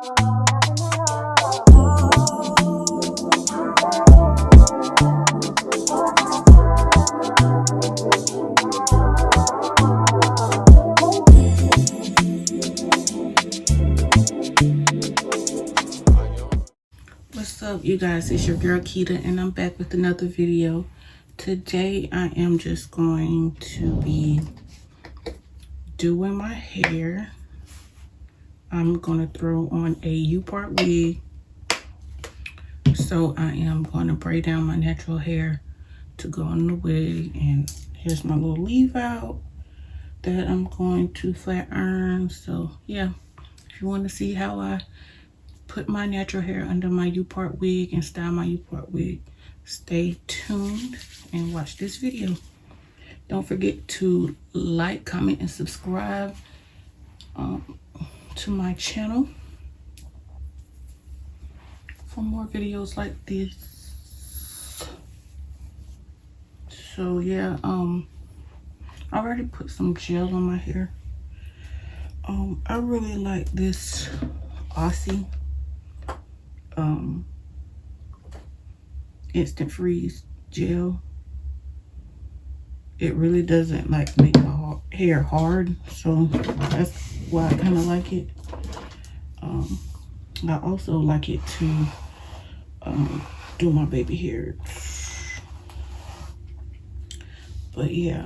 What's up, you guys? It's your girl Keita, and I'm back with another video. Today I am just going to be doing my hair. I'm gonna throw on a U-part wig, so I am gonna braid down my natural hair to go on the wig. And here's my little leave out that I'm going to flat iron. So yeah, if you want to see how I put my natural hair under my U-part wig and style my U-part wig, stay tuned and watch this video. Don't forget to like, comment, and subscribe to my channel for more videos like this. So yeah, I already put some gel on my hair. I really like this Aussie instant freeze gel. It really doesn't like make my hair hard, so that's why I kind of like it. I also like it to do my baby hair. But yeah,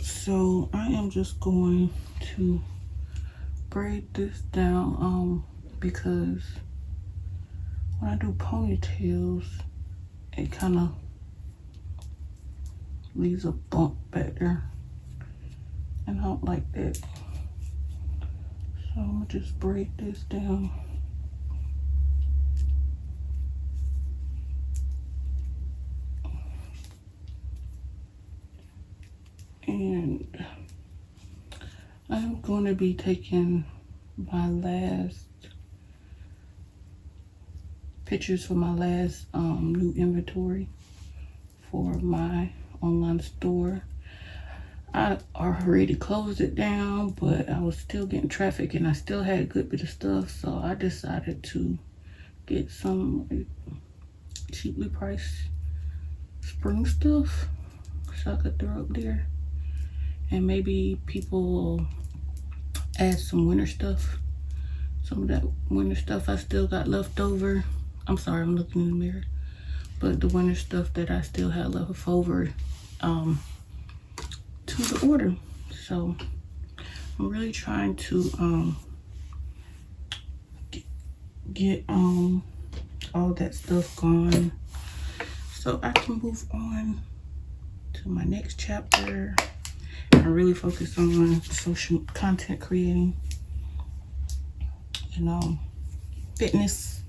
so I am just going to braid this down because when I do ponytails, it kind of leaves a bump back there, and I don't like that. So I'm gonna just braid this down. And I'm going to be taking my last pictures for my last new inventory for my online store. I already closed it down, but I was still getting traffic and I still had a good bit of stuff, so I decided to get some cheaply priced spring stuff so I could throw up there, and maybe people will add some winter stuff. Some of that winter stuff I still got left over. I'm sorry, I'm looking in the mirror. But the winter stuff that I still had left over to the order. So I'm really trying to get all that stuff gone so I can move on to my next chapter and really focus on social content creating and fitness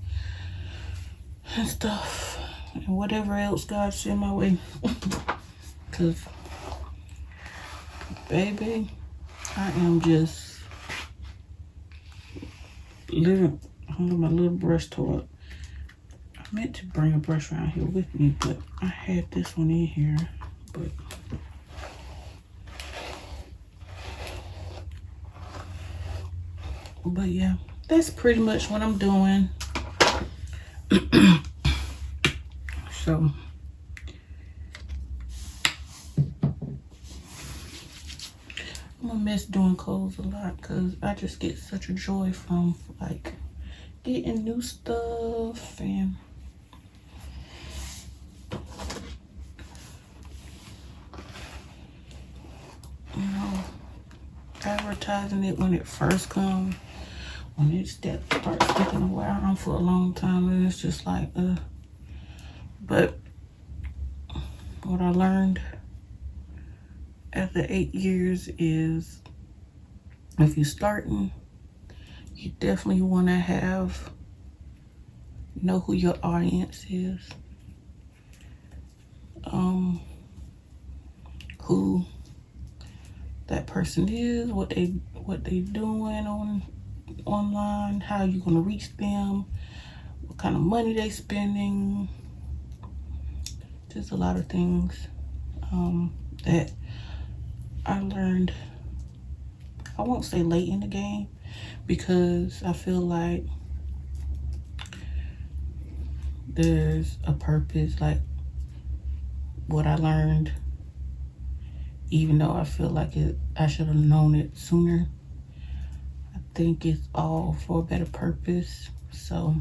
and stuff and whatever else God sent my way. Because baby, I am just living under my little brush toy. I meant to bring a brush around here with me, but I had this one in here. But yeah, that's pretty much what I'm doing. So I'm gonna miss doing clothes a lot because I just get such a joy from like getting new stuff and advertising it when it first comes. When it starts sticking around for a long time, and it's just like but what I learned after 8 years is if you're starting, you definitely want to know who your audience is, who that person is, what they doing online, how you gonna reach them, what kind of money they spending. Just a lot of things that I learned, I won't say late in the game, because I feel like there's a purpose, like what I learned, even though I feel like I should have known it sooner. I think it's all for a better purpose. So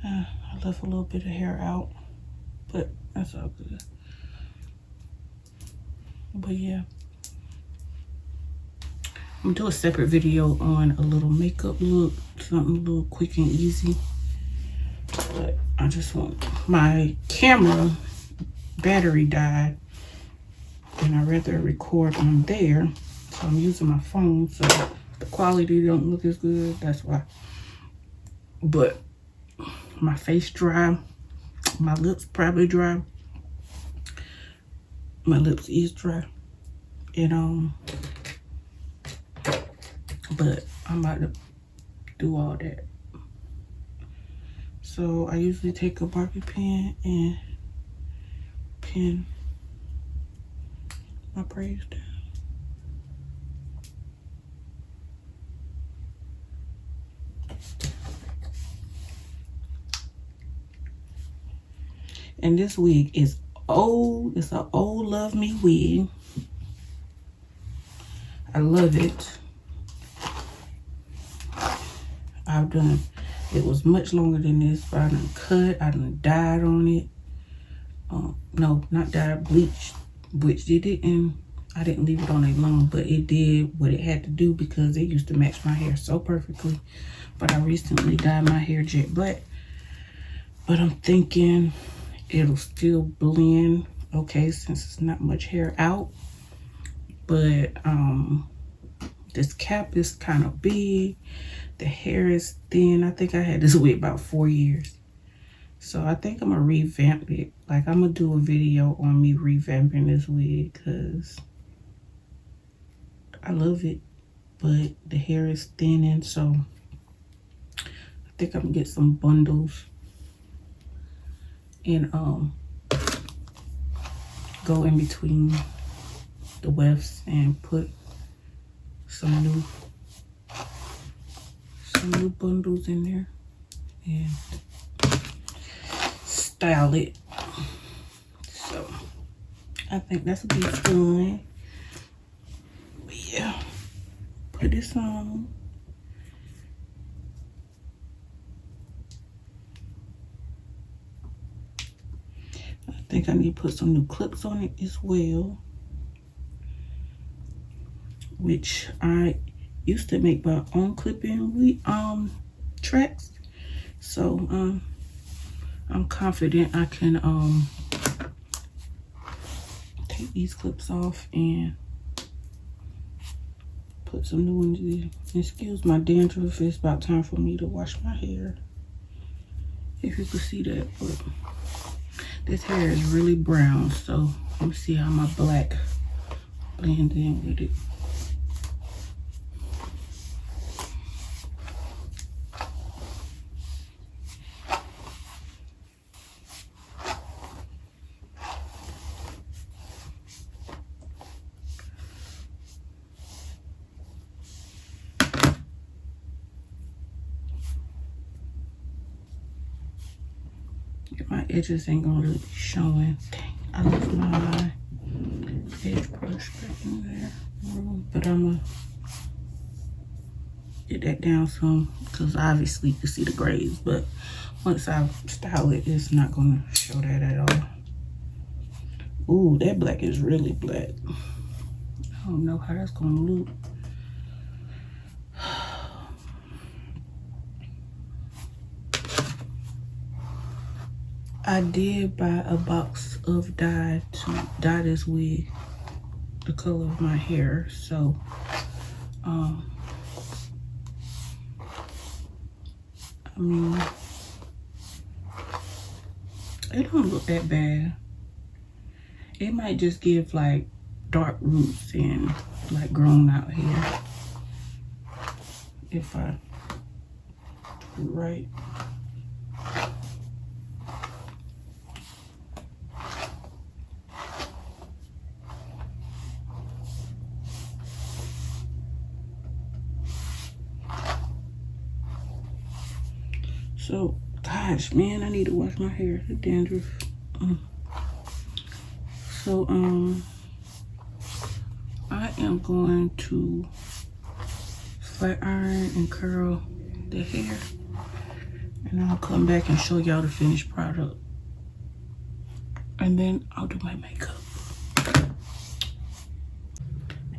I left a little bit of hair out, but that's all good. But yeah, I'm gonna do a separate video on a little makeup look, something a little quick and easy. But I just want, my camera battery died and I'd rather record on there, so I'm using my phone, so the quality don't look as good, that's why. But my face dry, my lips probably dry, my lips is dry, and but I'm about to do all that. So I usually take a Barbie pen and pin my braids down. And this wig is old. It's an old Love Me wig. I love it. It was much longer than this, but I done cut, I done dyed on it. No, not dyed, bleached, which it didn't, I didn't leave it on it long, but it did what it had to do because it used to match my hair so perfectly. But I recently dyed my hair jet black, but I'm thinking it'll still blend okay since it's not much hair out. But this cap is kind of big, the hair is thin. I think I had this wig about 4 years, so I think I'm gonna revamp it. Like, I'm gonna do a video on me revamping this wig because I love it, but the hair is thinning, so I think I'm gonna get some bundles and go in between the wefts and put some new bundles in there and style it. So I think that's gonna be fun. But yeah, put this on. I think I need to put some new clips on it as well, which I used to make my own clip-in tracks. So I'm confident I can take these clips off and put some new ones in. Excuse my dandruff, it's about time for me to wash my hair, if you could see that. But this hair is really brown, so let me see how my black blends in with it. My edges ain't gonna really be showing. Dang, I left my edge brush back in there. But I'm gonna get that down some because obviously you can see the grays. But once I style it, it's not gonna show that at all. Ooh, that black is really black. I don't know how that's gonna look. I did buy a box of dye to dye this wig the color of my hair, so I mean, it don't look that bad. It might just give like dark roots and like grown out hair if I do it right. So, gosh, man, I need to wash my hair. The dandruff. So, I am going to flat iron and curl the hair, and I'll come back and show y'all the finished product, and then I'll do my makeup.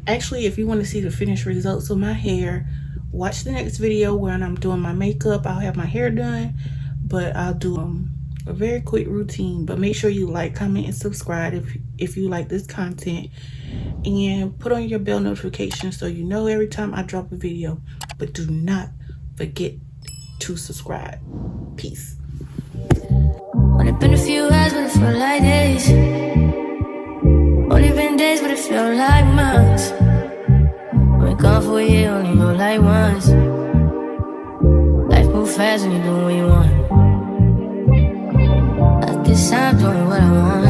Actually, if you want to see the finished results of my hair, watch the next video when I'm doing my makeup. I'll have my hair done, but I'll do a very quick routine. But make sure you like, comment, and subscribe if you like this content, and put on your bell notification so you know every time I drop a video. But do not forget to subscribe. Peace. Only been a few hours, but it felt like days. Only been days, but it felt like months. Been gone for a year, only go like once. Life moves fast when you do what you want. At this time, doing what I want.